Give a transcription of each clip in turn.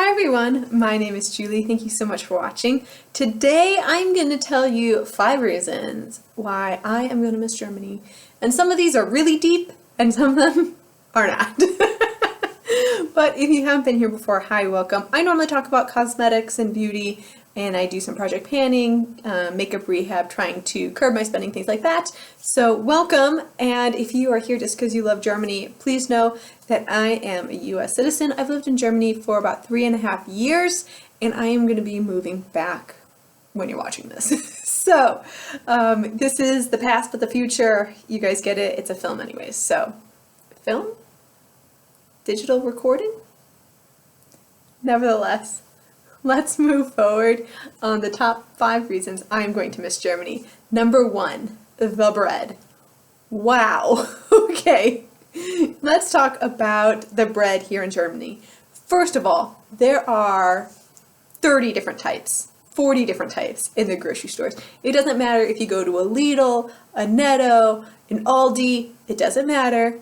Hi everyone, my name is Julie. Thank you so much for watching. Today I'm going to tell you 5 reasons why I am going to miss Germany. And some of these are really deep and some of them are not. But if you haven't been here before, hi, welcome. I normally talk about cosmetics and beauty, and I do some project planning, makeup rehab, trying to curb my spending, things like that. So welcome, and if you are here just because you love Germany, please know that I am a US citizen. I've lived in Germany for about 3.5 years, and I am going to be moving back when you're watching this. So this is the past but the future. You guys get it. It's a film anyways. So film? Digital recording? Nevertheless, let's move forward on the top 5 reasons I'm going to miss Germany. Number 1, the bread. Wow. Okay. Let's talk about the bread here in Germany. First of all, there are 30 different types, 40 different types in the grocery stores. It doesn't matter if you go to a Lidl, a Netto, an Aldi, it doesn't matter.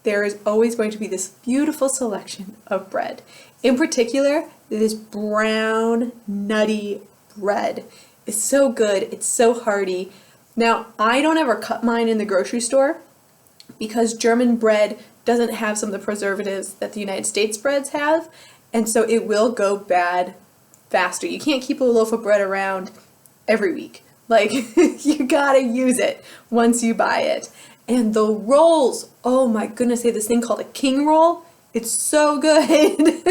There is always going to be this beautiful selection of bread. In particular, this brown, nutty bread is so good. It's so hearty. Now, I don't ever cut mine in the grocery store because German bread doesn't have some of the preservatives that the United States breads have, and so it will go bad faster. You can't keep a loaf of bread around every week. Like, you gotta use it once you buy it. And the rolls, oh my goodness, they have this thing called a king roll. It's so good.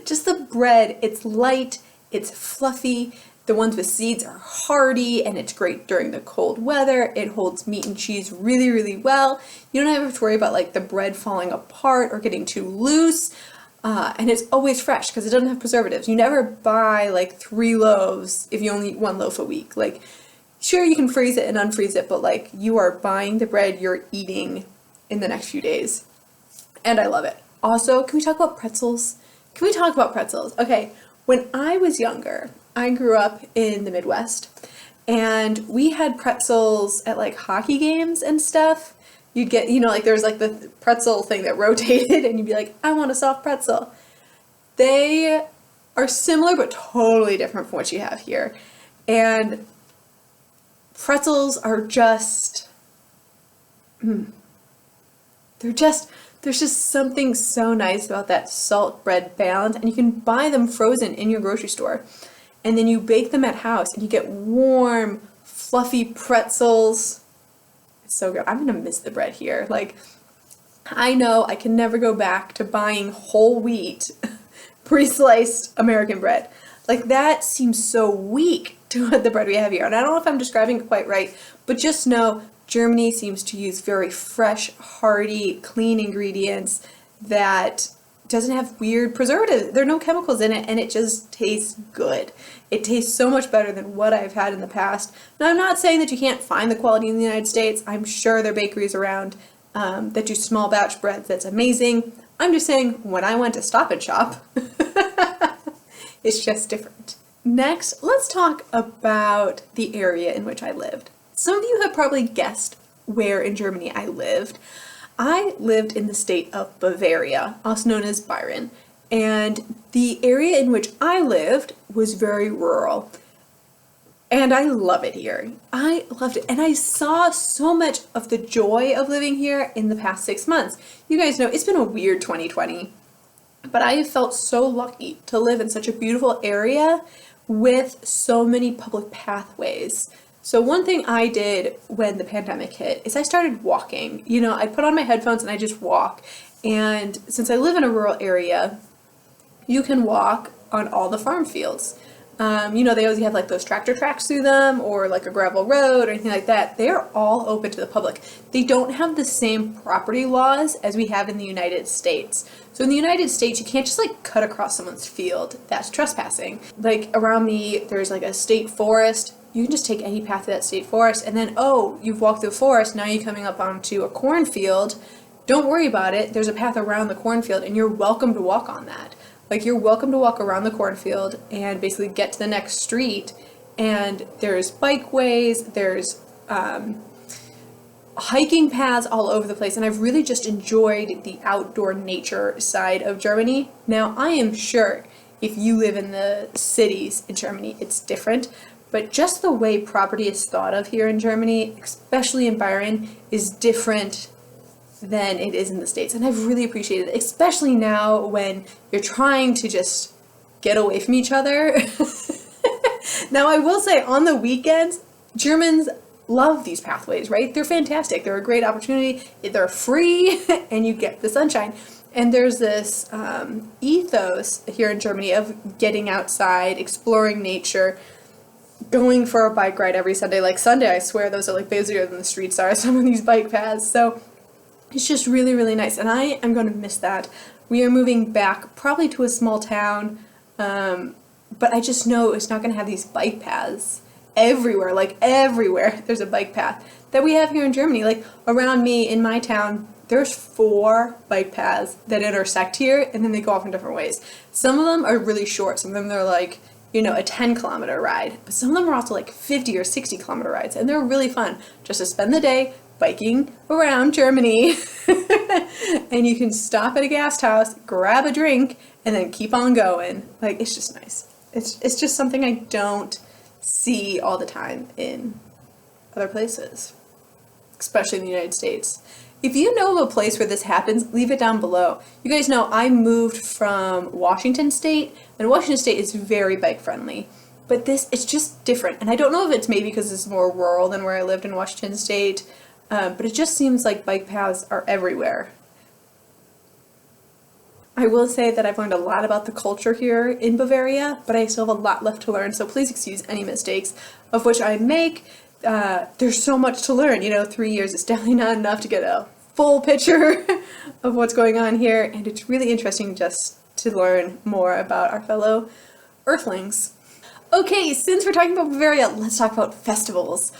Just the bread, it's light, it's fluffy. The ones with seeds are hearty, and it's great during the cold weather. It holds meat and cheese really, really well. You don't have to worry about like the bread falling apart or getting too loose. And it's always fresh because it doesn't have preservatives. You never buy like 3 loaves if you only eat 1 loaf a week. Like, sure, you can freeze it and unfreeze it, but like you are buying the bread you're eating in the next few days. And I love it. Also, can we talk about pretzels? Can we talk about pretzels? Okay, when I was younger, I grew up in the Midwest, and we had pretzels at like hockey games and stuff. You'd get, like there's like the pretzel thing that rotated, and you'd be like, I want a soft pretzel. They are similar but totally different from what you have here. And pretzels are just, there's just something so nice about that salt bread balance, and you can buy them frozen in your grocery store. And then you bake them at house, and you get warm, fluffy pretzels. It's so good. I'm gonna miss the bread here. Like, I know I can never go back to buying whole wheat, pre-sliced American bread. Like, that seems so weak to what the bread we have here. And I don't know if I'm describing it quite right, but just know Germany seems to use very fresh, hearty, clean ingredients that doesn't have weird preservatives. There are no chemicals in it, and it just tastes good. It tastes so much better than what I've had in the past. Now, I'm not saying that you can't find the quality in the United States. I'm sure there are bakeries around that do small batch breads that's amazing. I'm just saying, when I went to Stop and Shop, it's just different. Next, let's talk about the area in which I lived. Some of you have probably guessed where in Germany I lived. I lived in the state of Bavaria, also known as Bayern, and the area in which I lived was very rural. And I love it here. I loved it. And I saw so much of the joy of living here in the past 6 months. You guys know it's been a weird 2020, but I have felt so lucky to live in such a beautiful area with so many public pathways. So one thing I did when the pandemic hit is I started walking. I put on my headphones and I just walk. And since I live in a rural area, you can walk on all the farm fields. They always have like those tractor tracks through them, or like a gravel road or anything like that. They are all open to the public. They don't have the same property laws as we have in the United States. So in the United States, you can't just like cut across someone's field. That's trespassing. Like around me, there's like a state forest. You can just take any path to that state forest, and then, you've walked through the forest, now you're coming up onto a cornfield. Don't worry about it. There's a path around the cornfield, and you're welcome to walk on that. Like, you're welcome to walk around the cornfield and basically get to the next street, and there's bikeways, there's hiking paths all over the place, and I've really just enjoyed the outdoor nature side of Germany. Now, I am sure if you live in the cities in Germany, it's different. But just the way property is thought of here in Germany, especially in Bayern, is different than it is in the States. And I've really appreciated it, especially now when you're trying to just get away from each other. Now, I will say on the weekends, Germans love these pathways, right? They're fantastic. They're a great opportunity. They're free and you get the sunshine. And there's this ethos here in Germany of getting outside, exploring nature, going for a bike ride every Sunday. Like Sunday, I swear those are like busier than the streets are, some of these bike paths. So it's just really, really nice. And I am going to miss that. We are moving back probably to a small town, but I just know it's not going to have these bike paths everywhere. Like everywhere there's a bike path that we have here in Germany. Like around me in my town, there's 4 bike paths that intersect here, and then they go off in different ways. Some of them are really short. Some of them they're like, you know, a 10-kilometer ride. But some of them are also like 50 or 60-kilometer rides, and they're really fun just to spend the day biking around Germany. And you can stop at a guest house, grab a drink, and then keep on going. Like, it's just nice. It's just something I don't see all the time in other places, especially in the United States. If you know of a place where this happens, leave it down below. You guys know I moved from Washington State, and Washington State is very bike friendly. But it's just different. And I don't know if it's maybe because it's more rural than where I lived in Washington State, but it just seems like bike paths are everywhere. I will say that I've learned a lot about the culture here in Bavaria, but I still have a lot left to learn, so please excuse any mistakes of which I make. There's so much to learn. 3 years is definitely not enough to get a full picture of what's going on here, and it's really interesting just to learn more about our fellow Earthlings. Okay, since we're talking about Bavaria, let's talk about festivals.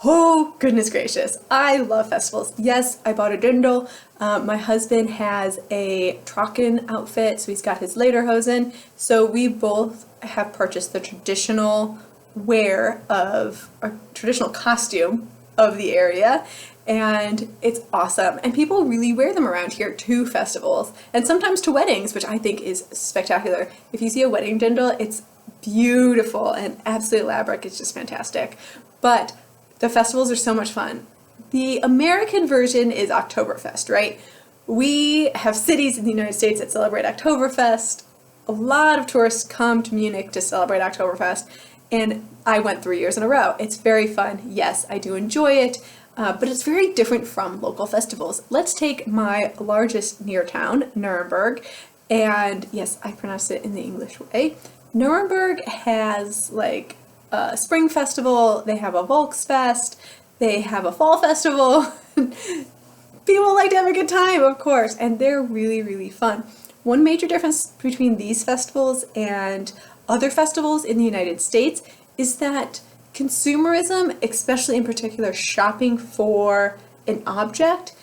Oh, goodness gracious. I love festivals. Yes, I bought a dirndl. My husband has a Trocken outfit, so he's got his lederhosen. So we both have purchased the traditional wear of a traditional costume of the area, and it's awesome. And people really wear them around here to festivals and sometimes to weddings, which I think is spectacular. If you see a wedding dirndl, it's beautiful and absolutely elaborate. It's just fantastic. But the festivals are so much fun. The American version is Oktoberfest, right? We have cities in the United States that celebrate Oktoberfest. A lot of tourists come to Munich to celebrate Oktoberfest, and I went 3 years in a row. It's very fun. Yes, I do enjoy it, but it's very different from local festivals. Let's take my largest near town, Nuremberg, and yes, I pronounced it in the English way. Nuremberg has like a spring festival, they have a Volksfest, they have a fall festival. People like to have a good time, of course, and they're really, really fun. One major difference between these festivals and other festivals in the United States is that consumerism, especially in particular shopping for an object,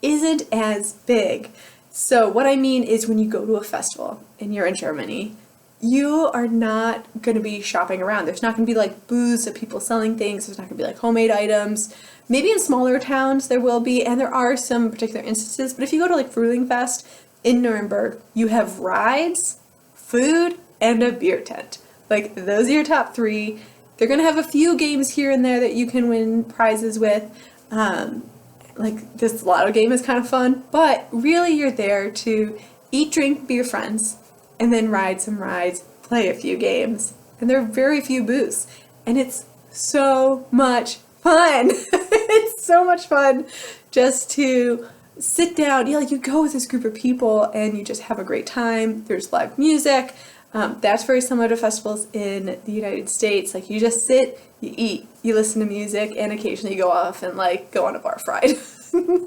isn't as big. So what I mean is when you go to a festival and you're in Germany, you are not going to be shopping around. There's not going to be like booths of people selling things. There's not going to be like homemade items. Maybe in smaller towns there will be, and there are some particular instances, but if you go to like Frühlingfest in Nuremberg, you have rides, food, and a beer tent. Like, those are your top 3. They're going to have a few games here and there that you can win prizes with. Like, this lotto game is kind of fun, but really you're there to eat, drink, be your friends, and then ride some rides, play a few games. And there are very few booths, and it's so much fun. It's so much fun just to sit down. You go with this group of people and you just have a great time. There's live music. That's very similar to festivals in the United States. Like, you just sit, you eat, you listen to music, and occasionally you go off and like go on a bar ride.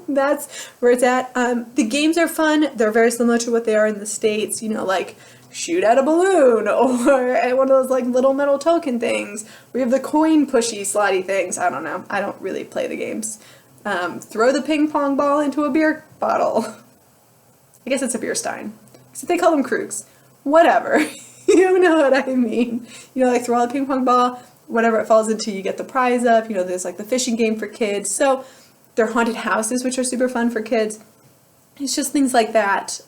That's where it's at. The games are fun. They're very similar to what they are in the States, like shoot at a balloon or at one of those like little metal token things. We have the coin pushy slotty things. I don't know. I don't really play the games. Throw the ping pong ball into a beer bottle. I guess it's a beer stein. Except they call them Krugs. Whatever. You know what I mean. Like throw the ping pong ball, whatever it falls into, you get the prize of. There's like the fishing game for kids. So there are haunted houses, which are super fun for kids. It's just things like that.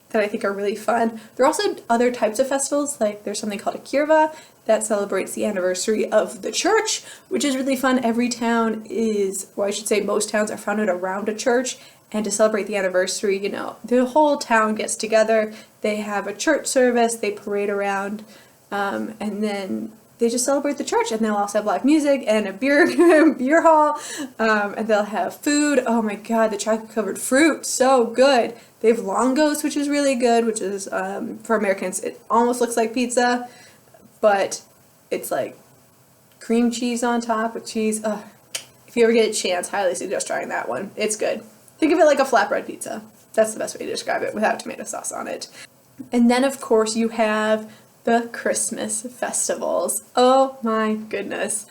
that I think are really fun. There are also other types of festivals, like there's something called a kirva that celebrates the anniversary of the church, which is really fun. Every town is, well, I should say most towns are founded around a church, and to celebrate the anniversary, the whole town gets together, they have a church service, they parade around, and then they just celebrate the church, and they'll also have live music and a beer hall, and they'll have food. Oh my god, the chocolate covered fruit, so good. They have longos, which is really good, which is, for Americans, it almost looks like pizza, but it's like cream cheese on top with cheese. If you ever get a chance, highly suggest trying that one. It's good. Think of it like a flatbread pizza. That's the best way to describe it, without tomato sauce on it. And then, of course, you have the Christmas festivals. Oh my goodness.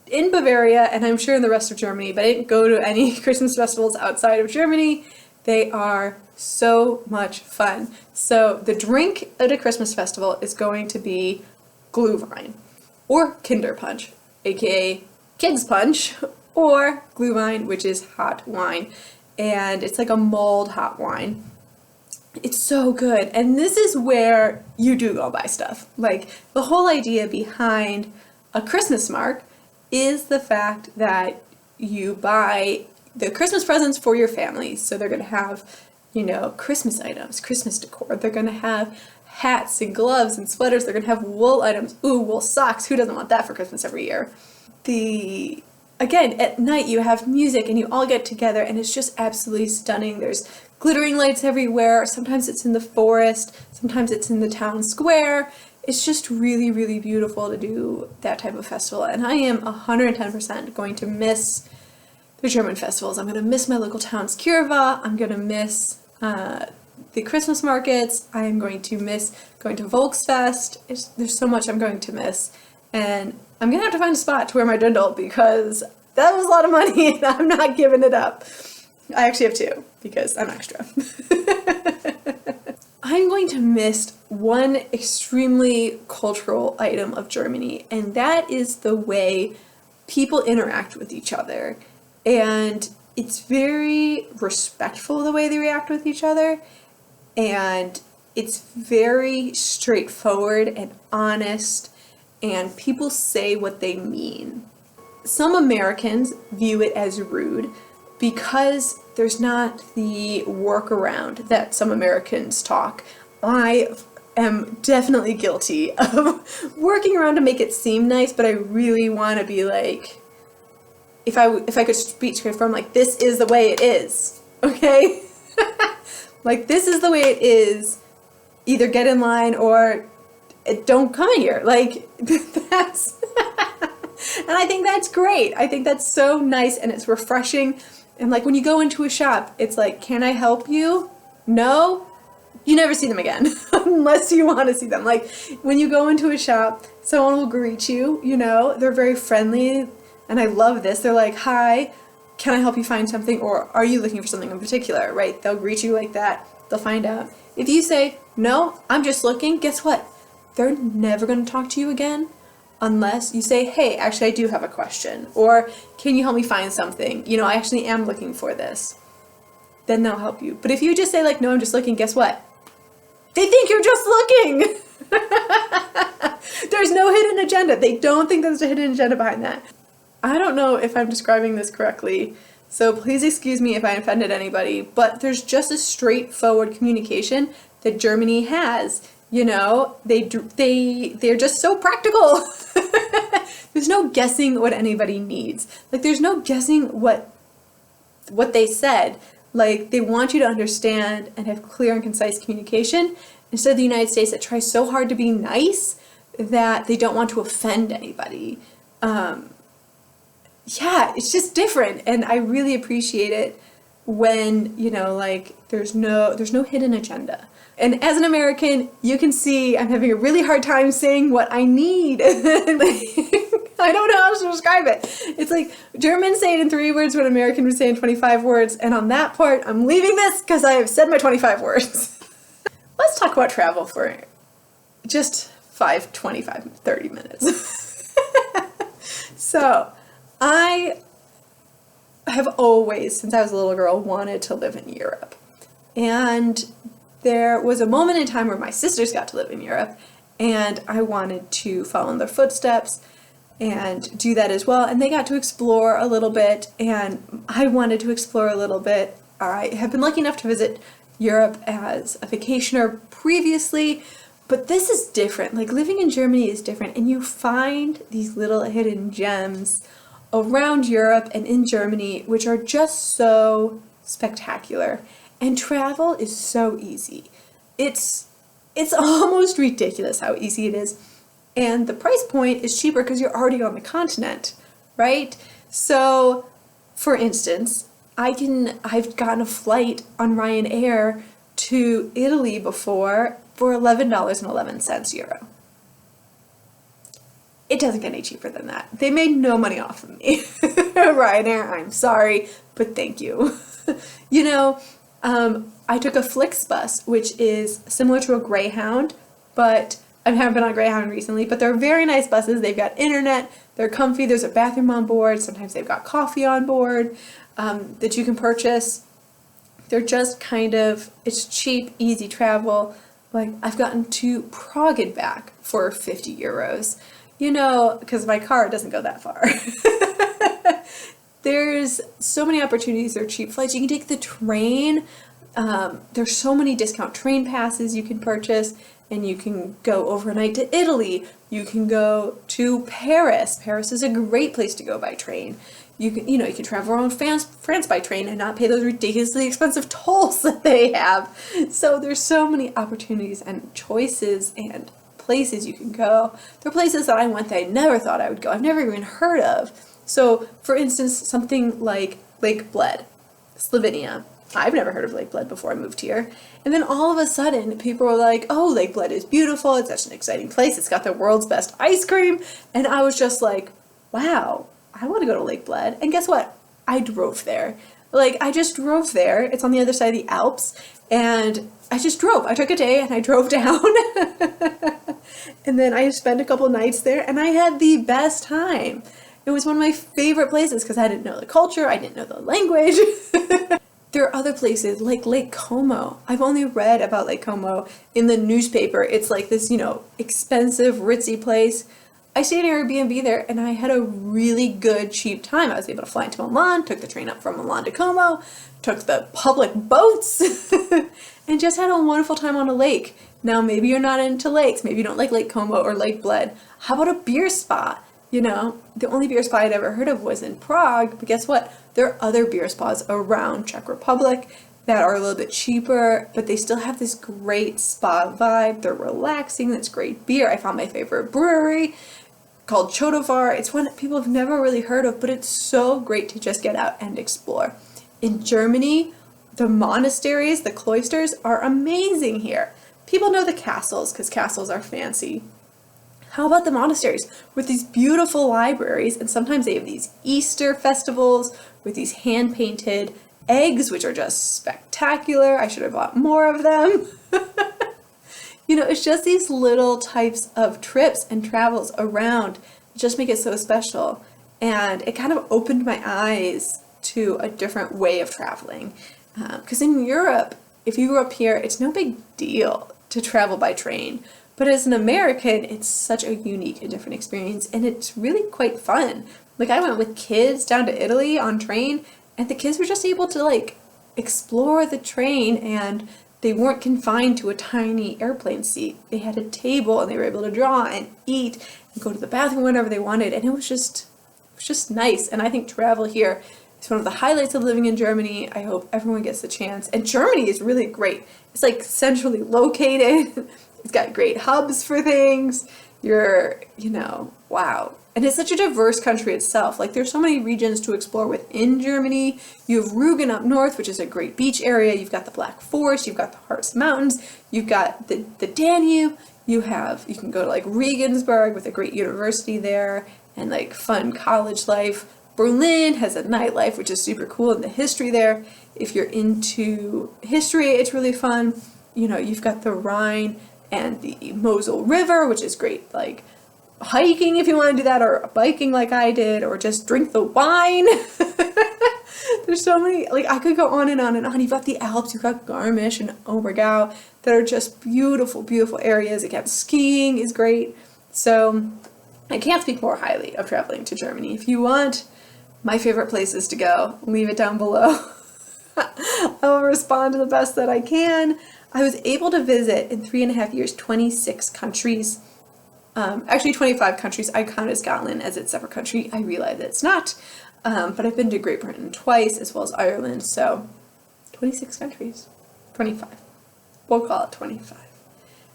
In Bavaria, and I'm sure in the rest of Germany, but I didn't go to any Christmas festivals outside of Germany, they are so much fun. So the drink at a Christmas festival is going to be Glühwein, or Kinder Punch, aka Kids Punch, or Glühwein, which is hot wine. And it's like a mulled hot wine. It's so good. And this is where you do go buy stuff. Like, the whole idea behind a Christmas mark is the fact that you buy the Christmas presents for your family. So they're going to have, Christmas items, Christmas decor. They're going to have hats and gloves and sweaters. They're going to have wool items. Ooh, wool socks. Who doesn't want that for Christmas every year? Again, at night you have music and you all get together and it's just absolutely stunning. There's glittering lights everywhere. Sometimes it's in the forest. Sometimes it's in the town square. It's just really, really beautiful to do that type of festival. And I am 110% going to miss the German festivals. I'm going to miss my local town's Kirva. I'm going to miss the Christmas markets. I'm going to miss going to Volksfest. There's so much I'm going to miss. And I'm going to have to find a spot to wear my dirndl because that was a lot of money and I'm not giving it up. I actually have two because I'm extra. I'm going to miss one extremely cultural item of Germany, and that is the way people interact with each other. And it's very respectful the way they react with each other, and it's very straightforward and honest, and people say what they mean. Some Americans view it as rude because there's not the workaround that some Americans talk. I am definitely guilty of working around to make it seem nice, but I really want to be like, if I could speak from like, this is the way it is, okay? Like, this is the way it is. Either get in line or don't come here. Like, that's, and I think that's great. I think that's so nice and it's refreshing. And like when you go into a shop, it's like, can I help you? No? You never see them again unless you want to see them. Like when you go into a shop, someone will greet you, they're very friendly. And I love this. They're like, hi, can I help you find something? Or are you looking for something in particular, right? They'll greet you like that. They'll find out. If you say, no, I'm just looking, guess what? They're never going to talk to you again unless you say, hey, actually, I do have a question. Or can you help me find something? I actually am looking for this. Then they'll help you. But if you just say like, no, I'm just looking, guess what? They think you're just looking. There's no hidden agenda. They don't think there's a hidden agenda behind that. I don't know if I'm describing this correctly, so please excuse me if I offended anybody, but there's just a straightforward communication that Germany has. They're just so practical. There's no guessing what anybody needs. Like, there's no guessing what they said. Like, they want you to understand and have clear and concise communication, instead of the United States that tries so hard to be nice that they don't want to offend anybody. Yeah, it's just different, and I really appreciate it when, there's no hidden agenda. And as an American, you can see I'm having a really hard time saying what I need. I don't know how to describe it. It's like Germans say it in 3 words, what American would say in 25 words, and on that part, I'm leaving this because I have said my 25 words. Let's talk about travel for just 25, 30 minutes. So, I have always, since I was a little girl, wanted to live in Europe. And there was a moment in time where my sisters got to live in Europe, and I wanted to follow in their footsteps and do that as well. And they got to explore a little bit, and I wanted to explore a little bit. I have been lucky enough to visit Europe as a vacationer previously, but this is different. Like, living in Germany is different, and you find these little hidden gems around Europe and in Germany, which are just so spectacular. And travel is so easy. It's almost ridiculous how easy it is. And the price point is cheaper because you're already on the continent, right? So, for instance, I've gotten a flight on Ryanair to Italy before for $11.11 euro. It doesn't get any cheaper than that. They made no money off of me. Ryanair, I'm sorry, but thank you. You know, I took a Flixbus, which is similar to a Greyhound, but I haven't been on Greyhound recently, but they're very nice buses. They've got internet, they're comfy, there's a bathroom on board, sometimes they've got coffee on board that you can purchase. They're just kind of, it's cheap, easy travel. Like, I've gotten to Prague and back for 50 euros. You know, because my car doesn't go that far. There's so many opportunities. There are cheap flights. You can take the train. There's so many discount train passes you can purchase, and you can go overnight to Italy. You can go to Paris. Paris is a great place to go by train. You can travel around France by train and not pay those ridiculously expensive tolls that they have. So there's so many opportunities and choices and places you can go. There are places that I went that I never thought I would go. I've never even heard of. So, for instance, something like Lake Bled, Slovenia. I've never heard of Lake Bled before I moved here. And then all of a sudden, people were like, oh, Lake Bled is beautiful. It's such an exciting place. It's got the world's best ice cream. And I was just like, wow, I want to go to Lake Bled. And guess what? I drove there. Like, I just drove there. It's on the other side of the Alps. And I just drove. I took a day and I drove down. And then I spent a couple nights there and I had the best time. It was one of my favorite places because I didn't know the culture, I didn't know the language. There are other places like Lake Como. I've only read about Lake Como in the newspaper. It's like this, expensive, ritzy place. I stayed in Airbnb there and I had a really good, cheap time. I was able to fly into Milan, took the train up from Milan to Como, took the public boats, and just had a wonderful time on a lake. Now, maybe you're not into lakes. Maybe you don't like Lake Como or Lake Bled. How about a beer spa? The only beer spa I'd ever heard of was in Prague, but guess what? There are other beer spas around Czech Republic that are a little bit cheaper, but they still have this great spa vibe. They're relaxing. That's great beer. I found my favorite brewery called Chodovar. It's one that people have never really heard of, but it's so great to just get out and explore. In Germany, the monasteries, the cloisters are amazing here. People know the castles because castles are fancy. How about the monasteries with these beautiful libraries? And sometimes they have these Easter festivals with these hand-painted eggs, which are just spectacular. I should have bought more of them. It's just these little types of trips and travels around that just make it so special. And it kind of opened my eyes to a different way of traveling. Because in Europe, if you grew up here, it's no big deal to travel by train. But as an American, it's such a unique and different experience, and it's really quite fun. Like, I went with kids down to Italy on train, and the kids were just able to, explore the train, and they weren't confined to a tiny airplane seat. They had a table, and they were able to draw and eat and go to the bathroom whenever they wanted, and it was just nice. And I think travel here is one of the highlights of living in Germany. I hope everyone gets the chance. And Germany is really great. It's centrally located. It's got great hubs for things. Wow. And it's such a diverse country itself. There's so many regions to explore within Germany. You have Rügen up north, which is a great beach area. You've got the Black Forest. You've got the Harz Mountains. You've got the Danube. You can go to Regensburg with a great university there and fun college life. Berlin has a nightlife, which is super cool, and the history there. If you're into history, it's really fun. You've got the Rhine and the Mosel River, which is great, hiking if you want to do that, or biking like I did, or just drink the wine. There's so many, like I could go on and on and on. You've got the Alps, you've got Garmisch and Obergau that are just beautiful, beautiful areas. Again, skiing is great. So I can't speak more highly of traveling to Germany. If you want my favorite places to go, leave it down below. I will respond to the best that I can. I was able to visit in 3.5 years 26 countries. Actually 25 countries. I counted Scotland as its separate country. I realize it's not. But I've been to Great Britain twice, as well as Ireland, so 26 countries. 25. We'll call it 25.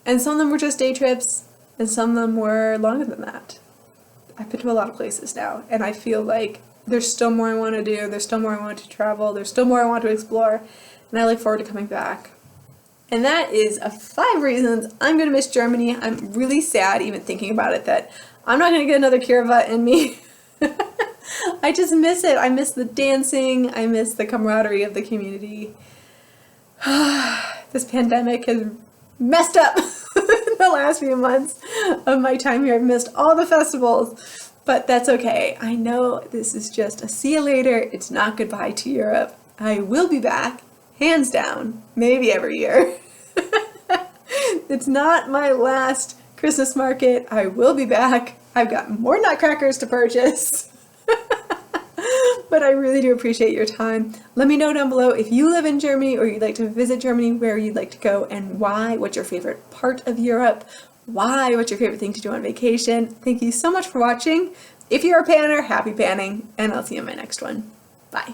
And some of them were just day trips, and some of them were longer than that. I've been to a lot of places now, and I feel like there's still more I want to do, there's still more I want to travel, there's still more I want to explore, and I look forward to coming back. And that is 5 reasons I'm going to miss Germany. I'm really sad even thinking about it that I'm not going to get another Kirva in me. I just miss it. I miss the dancing. I miss the camaraderie of the community. This pandemic has messed up the last few months of my time here. I've missed all the festivals, but that's okay. I know this is just a see you later. It's not goodbye to Europe. I will be back, hands down, maybe every year. It's not my last Christmas market. I will be back. I've got more nutcrackers to purchase. But I really do appreciate your time. Let me know down below if you live in Germany or you'd like to visit Germany, where you'd like to go and why, what's your favorite part of Europe, why, what's your favorite thing to do on vacation. Thank you so much for watching. If you're a panner, happy panning, and I'll see you in my next one. Bye.